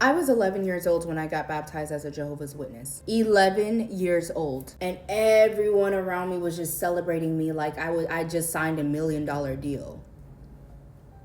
I was 11 years old when I got baptized as a Jehovah's Witness. 11 years old. And everyone around me was just celebrating me like I just signed $1 million deal.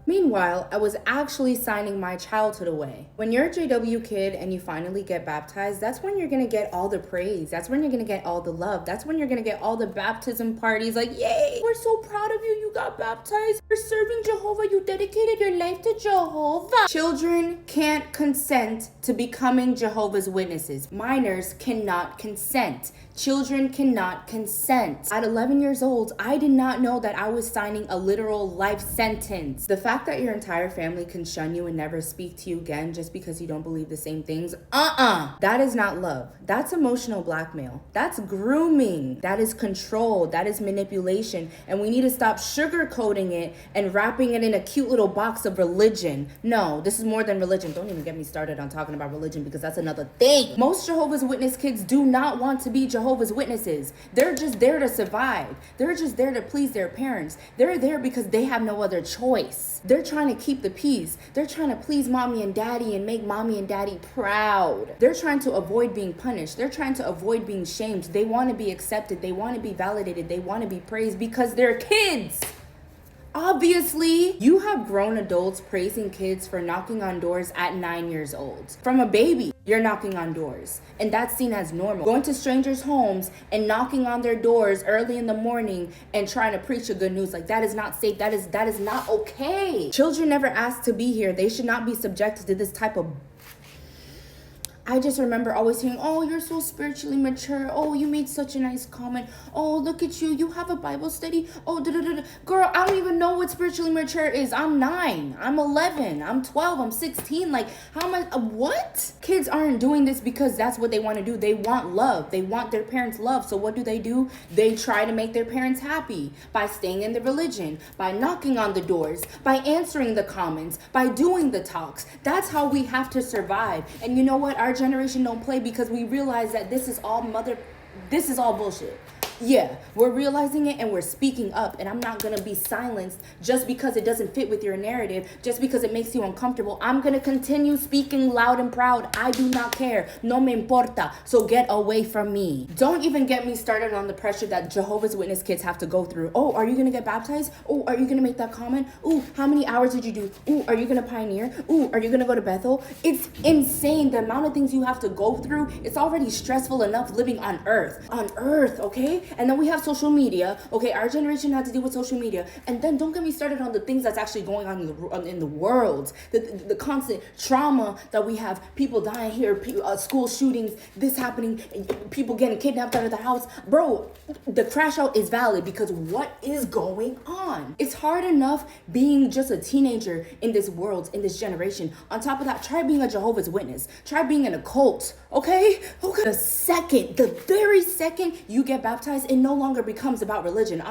Meanwhile, I was actually signing my childhood away. When you're a JW kid and you finally get baptized, that's when you're gonna get all the praise. That's when you're gonna get all the love. That's when you're gonna get all the baptism parties like, yay, we're so proud of you, you got baptized. You're serving Jehovah, you dedicated your life to Jehovah. Children can't consent to becoming Jehovah's Witnesses. Minors cannot consent. Children cannot consent. At 11 years old, I did not know that I was signing a literal life sentence. The fact that your entire family can shun you and never speak to you again just because you don't believe the same things, that is not love. That's emotional blackmail. That's grooming. That is control. That is manipulation. And we need to stop sugarcoating it and wrapping it in a cute little box of religion. No, this is more than religion. Don't even get me started on talking about religion because that's another thing. Most Jehovah's Witness kids do not want to be Jehovah's Witnesses. They're just there to survive. They're just there to please their parents. They're there because they have no other choice. They're trying to keep the peace. They're trying to please mommy and daddy and make mommy and daddy proud. They're trying to avoid being punished. They're trying to avoid being shamed. They want to be accepted. They want to be validated. They want to be praised because they're kids. Obviously, you have grown adults praising kids for knocking on doors at 9 years old. From a baby, you're knocking on doors, and that's seen as normal. Going to strangers' homes and knocking on their doors early in the morning and trying to preach the good news, like that is not safe. That is not okay. Children never asked to be here. They should not be subjected to this type of. I just remember always hearing, oh, you're so spiritually mature. Oh, you made such a nice comment. Oh, look at you. You have a Bible study. Oh, da-da-da-da. Girl, I don't even know what spiritually mature is. I'm 9. I'm 11. I'm 12. I'm 16. Like, how am I? What? Kids aren't doing this because that's what they want to do. They want love. They want their parents' love. So what do? They try to make their parents happy by staying in the religion, by knocking on the doors, by answering the comments, by doing the talks. That's how we have to survive. And you know what? Our generation don't play because we realize that this is all bullshit. Yeah, we're realizing it and we're speaking up, and I'm not gonna be silenced just because it doesn't fit with your narrative, just because it makes you uncomfortable. I'm gonna continue speaking loud and proud. I do not care. No me importa. So get away from me. Don't even get me started on the pressure that Jehovah's Witness kids have to go through. Oh, are you gonna get baptized? Oh, are you gonna make that comment? Ooh, how many hours did you do? Ooh, are you gonna pioneer? Ooh, are you gonna go to Bethel? It's insane the amount of things you have to go through. It's already stressful enough living on earth, okay? And then we have social media. Okay, our generation had to deal with social media. And then don't get me started on the things that's actually going on in the world. The constant trauma that we have. People dying here, school shootings, this happening, people getting kidnapped out of the house. Bro, the crash out is valid because what is going on? It's hard enough being just a teenager in this world, in this generation. On top of that, try being a Jehovah's Witness. Try being in a cult, okay? The very second you get baptized, it no longer becomes about religion.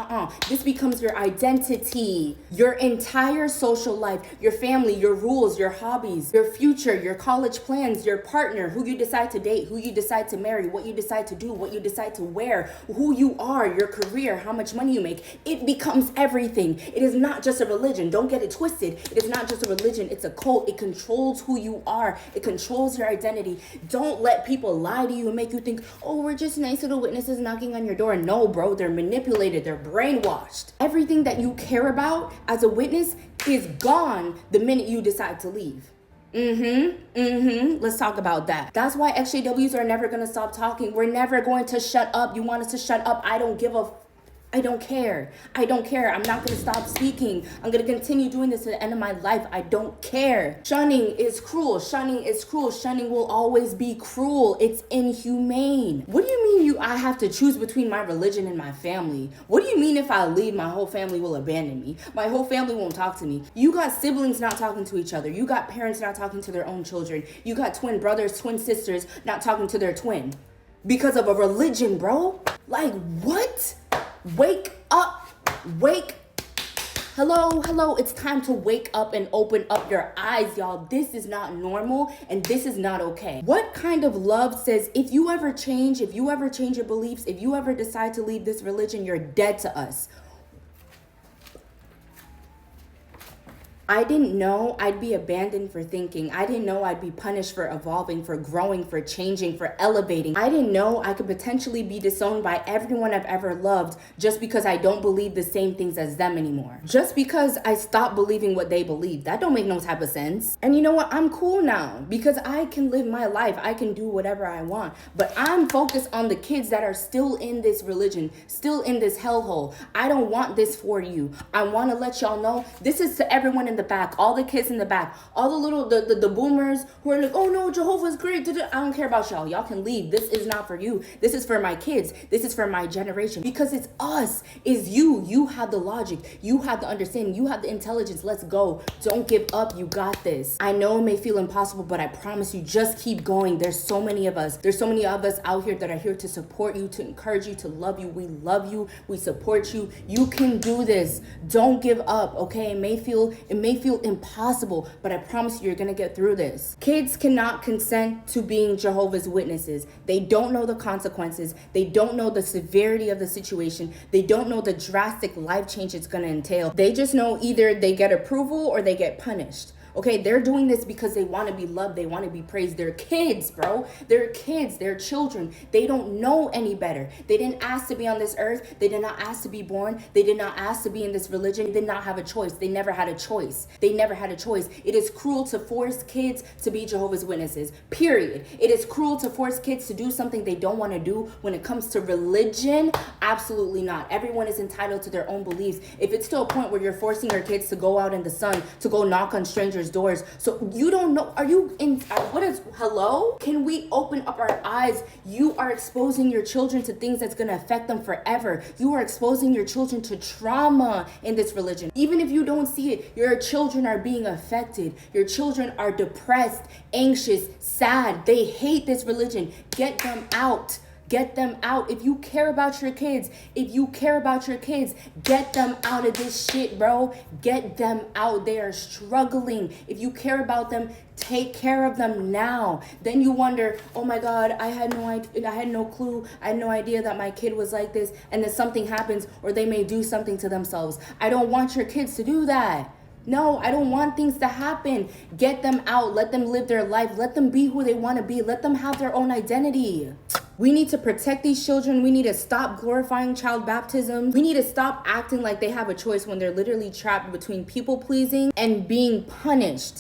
This becomes your identity, your entire social life, your family, your rules, your hobbies, your future, your college plans, your partner, who you decide to date, who you decide to marry, what you decide to do, what you decide to wear, who you are, your career, how much money you make. It becomes everything. It is not just a religion. Don't get it twisted. It is not just a religion. It's a cult. It controls who you are. It controls your identity. Don't let people lie to you and make you think, oh, we're just nice little witnesses knocking on your door. No, bro, they're manipulated. They're brainwashed. Everything that you care about as a witness is gone the minute you decide to leave. Let's talk about that. That's why XJWs are never going to stop talking. We're never going to shut up. You want us to shut up? I don't care. I'm not going to stop speaking. I'm going to continue doing this to the end of my life. I don't care. Shunning is cruel. Shunning will always be cruel. It's inhumane. What do you mean I have to choose between my religion and my family? What do you mean if I leave, my whole family will abandon me? My whole family won't talk to me. You got siblings not talking to each other. You got parents not talking to their own children. You got twin brothers, twin sisters not talking to their twin. Because of a religion, bro. Like, what? Wake up. Hello, it's time to wake up and open up your eyes, y'all. This is not normal and this is not okay. What kind of love says if you ever change your beliefs, if you ever decide to leave this religion, you're dead to us? I didn't know I'd be abandoned for thinking. I didn't know I'd be punished for evolving, for growing, for changing, for elevating. I didn't know I could potentially be disowned by everyone I've ever loved just because I don't believe the same things as them anymore. Just because I stopped believing what they believe. That don't make no type of sense. And you know what? I'm cool now because I can live my life. I can do whatever I want. But I'm focused on the kids that are still in this religion, still in this hellhole. I don't want this for you. I want to let y'all know this is to everyone in the back, all the kids in the back, all the little the boomers who are like, oh no, Jehovah's great. I don't care about y'all. Y'all can leave. This is not for you. This is for my kids. This is for my generation. Because it's us. It's you. You have the logic. You have the understanding. You have the intelligence. Let's go. Don't give up. You got this. I know it may feel impossible, but I promise you, just keep going. There's so many of us. There's so many of us out here that are here to support you, to encourage you, to love you. We love you. We support you. You can do this. Don't give up, okay? It may feel impossible, but I promise you, you're gonna get through this. Kids cannot consent to being Jehovah's Witnesses. They don't know the consequences. They don't know the severity of the situation. They don't know the drastic life change it's gonna entail. They just know either they get approval or they get punished. Okay, they're doing this because they want to be loved. They want to be praised. They're kids, bro. They're kids. They're children. They don't know any better. They didn't ask to be on this earth. They did not ask to be born. They did not ask to be in this religion. They did not have a choice. They never had a choice. They never had a choice. It is cruel to force kids to be Jehovah's Witnesses, period. It is cruel to force kids to do something they don't want to do. When it comes to religion, absolutely not. Everyone is entitled to their own beliefs. If it's to a point where you're forcing your kids to go out in the sun, to go knock on strangers' doors, so you don't know, are you in, hello? Can we open up our eyes? You are exposing your children to things that's gonna affect them forever. You are exposing your children to trauma in this religion. Even if you don't see it, your children are being affected. Your children are depressed, anxious, sad. They hate this religion. Get them out. Get them out. If you care about your kids, get them out of this shit, bro. Get them out. They are struggling. If you care about them, take care of them now. Then you wonder, oh my God, I had no clue. I had no idea that my kid was like this. And then something happens, or they may do something to themselves. I don't want your kids to do that. No, I don't want things to happen. Get them out. Let them live their life. Let them be who they want to be. Let them have their own identity. We need to protect these children. We need to stop glorifying child baptism. We need to stop acting like they have a choice when they're literally trapped between people pleasing and being punished.